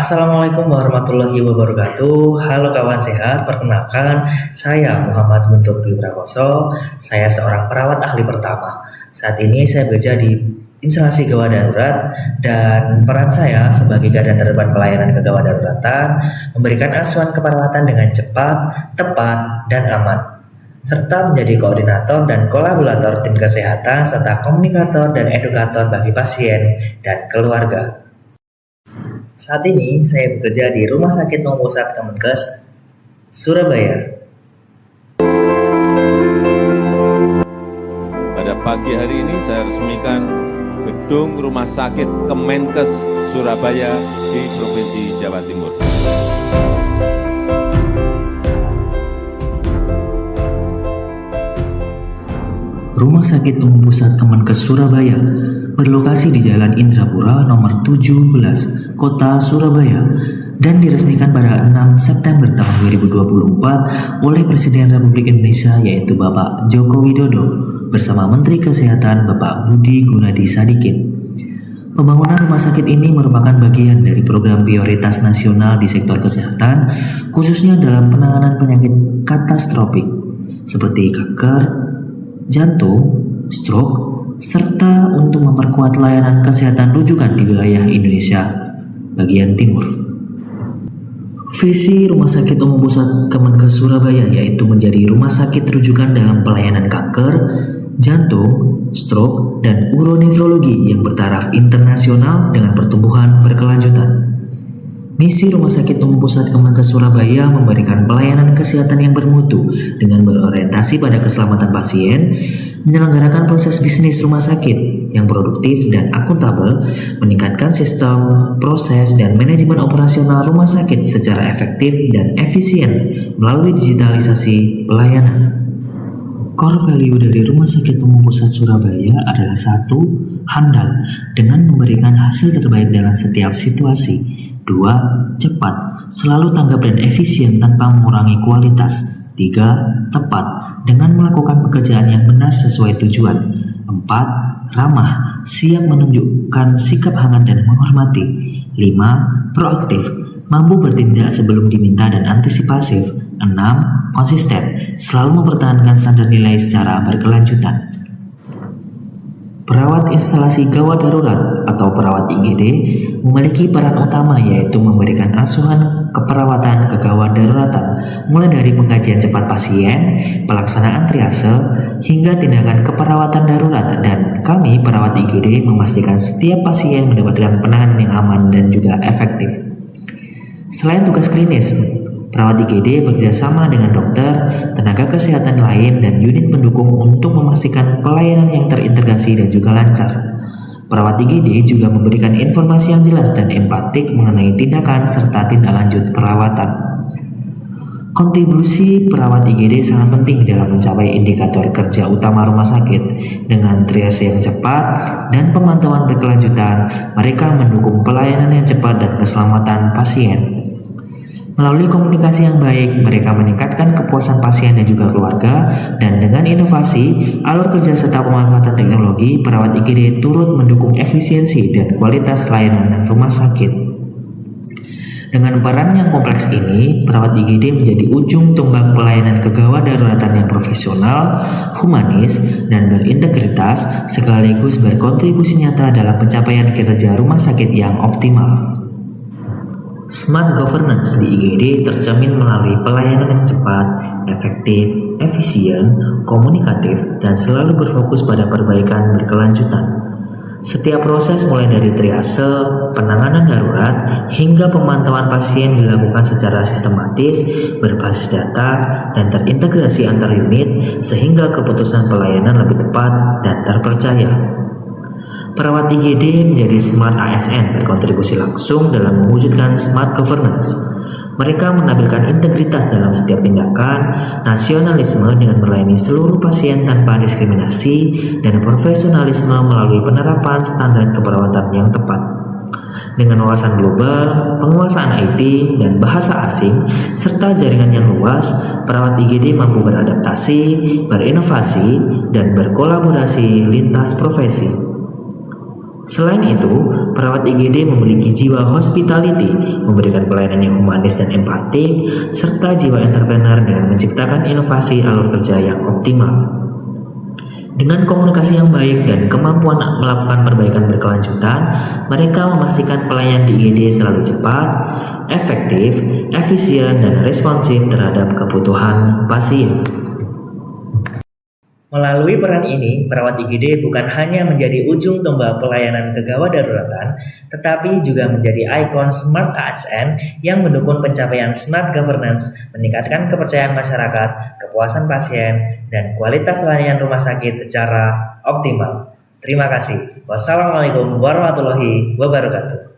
Assalamualaikum warahmatullahi wabarakatuh. Halo kawan sehat, perkenalkan saya Muhammad Guntur Dwi Prakoso. Saya seorang perawat ahli pertama. Saat ini saya bekerja di instalasi gawat darurat dan peran saya sebagai garda terdepan pelayanan kegawat daruratan memberikan asuhan keperawatan dengan cepat, tepat, dan aman, serta menjadi koordinator dan kolaborator tim kesehatan serta komunikator dan edukator bagi pasien dan keluarga. Saat ini saya bekerja di Rumah Sakit Umum Pusat Kemenkes, Surabaya. Pada pagi hari ini saya resmikan gedung Rumah Sakit Kemenkes Surabaya di Provinsi Jawa Timur. Rumah Sakit Umum Pusat Kemenkes Surabaya berlokasi di Jalan Indrapura nomor 17, Kota Surabaya, dan diresmikan pada 6 September tahun 2024 oleh Presiden Republik Indonesia yaitu Bapak Joko Widodo bersama Menteri Kesehatan Bapak Budi Gunadi Sadikin. Pembangunan rumah sakit ini merupakan bagian dari program prioritas nasional di sektor kesehatan, khususnya dalam penanganan penyakit katastrofik seperti kanker, jantung, stroke, serta untuk memperkuat layanan kesehatan rujukan di wilayah Indonesia bagian timur. Visi Rumah Sakit Umum Pusat Kemenkes Surabaya yaitu menjadi rumah sakit rujukan dalam pelayanan kanker, jantung, stroke, dan uronefrologi yang bertaraf internasional dengan pertumbuhan berkelanjutan. Misi Rumah Sakit Umum Pusat Kemenkes Surabaya memberikan pelayanan kesehatan yang bermutu dengan berorientasi pada keselamatan pasien, menyelenggarakan proses bisnis rumah sakit yang produktif dan akuntabel, meningkatkan sistem, proses, dan manajemen operasional rumah sakit secara efektif dan efisien melalui digitalisasi pelayanan. Core value dari Rumah Sakit Umum Pusat Surabaya adalah 1. Handal dengan memberikan hasil terbaik dalam setiap situasi. 2. Cepat, selalu tanggap dan efisien tanpa mengurangi kualitas. 3. Tepat, dengan melakukan pekerjaan yang benar sesuai tujuan. 4. Ramah, siap menunjukkan sikap hangat dan menghormati. 5. Proaktif, mampu bertindak sebelum diminta dan antisipasif. 6. Konsisten, selalu mempertahankan standar nilai secara berkelanjutan. Perawat instalasi gawat darurat atau perawat IGD memiliki peran utama yaitu memberikan asuhan keperawatan kegawat daruratan mulai dari pengkajian cepat pasien, pelaksanaan triase, hingga tindakan keperawatan darurat, dan kami perawat IGD memastikan setiap pasien mendapatkan penanganan yang aman dan juga efektif. Selain tugas klinis, perawat IGD bekerjasama dengan dokter, tenaga kesehatan lain, dan unit pendukung untuk memastikan pelayanan yang terintegrasi dan juga lancar. Perawat IGD juga memberikan informasi yang jelas dan empatik mengenai tindakan serta tindak lanjut perawatan. Kontribusi perawat IGD sangat penting dalam mencapai indikator kerja utama rumah sakit. Dengan triase yang cepat dan pemantauan berkelanjutan, mereka mendukung pelayanan yang cepat dan keselamatan pasien. Melalui komunikasi yang baik, mereka meningkatkan kepuasan pasien dan juga keluarga, dan dengan inovasi, alur kerja serta pemanfaatan teknologi, perawat IGD turut mendukung efisiensi dan kualitas layanan rumah sakit. Dengan peran yang kompleks ini, perawat IGD menjadi ujung tombak pelayanan kegawat daruratan yang profesional, humanis, dan berintegritas, sekaligus berkontribusi nyata dalam pencapaian kinerja rumah sakit yang optimal. Smart governance di IGD tercermin melalui pelayanan yang cepat, efektif, efisien, komunikatif, dan selalu berfokus pada perbaikan berkelanjutan. Setiap proses mulai dari triase, penanganan darurat, hingga pemantauan pasien dilakukan secara sistematis, berbasis data, dan terintegrasi antar unit sehingga keputusan pelayanan lebih tepat dan terpercaya. Perawat IGD menjadi Smart ASN berkontribusi langsung dalam mewujudkan smart governance. Mereka menampilkan integritas dalam setiap tindakan, nasionalisme dengan melayani seluruh pasien tanpa diskriminasi, dan profesionalisme melalui penerapan standar keperawatan yang tepat. Dengan wawasan global, penguasaan IT, dan bahasa asing, serta jaringan yang luas, perawat IGD mampu beradaptasi, berinovasi, dan berkolaborasi lintas profesi. Selain itu, perawat IGD memiliki jiwa hospitality, memberikan pelayanan yang humanis dan empatik, serta jiwa entrepreneur dengan menciptakan inovasi alur kerja yang optimal. Dengan komunikasi yang baik dan kemampuan melakukan perbaikan berkelanjutan, mereka memastikan pelayanan di IGD selalu cepat, efektif, efisien, dan responsif terhadap kebutuhan pasien. Melalui peran ini, perawat IGD bukan hanya menjadi ujung tombak pelayanan kegawat daruratan, tetapi juga menjadi ikon Smart ASN yang mendukung pencapaian Smart Governance, meningkatkan kepercayaan masyarakat, kepuasan pasien, dan kualitas layanan rumah sakit secara optimal. Terima kasih. Wassalamualaikum warahmatullahi wabarakatuh.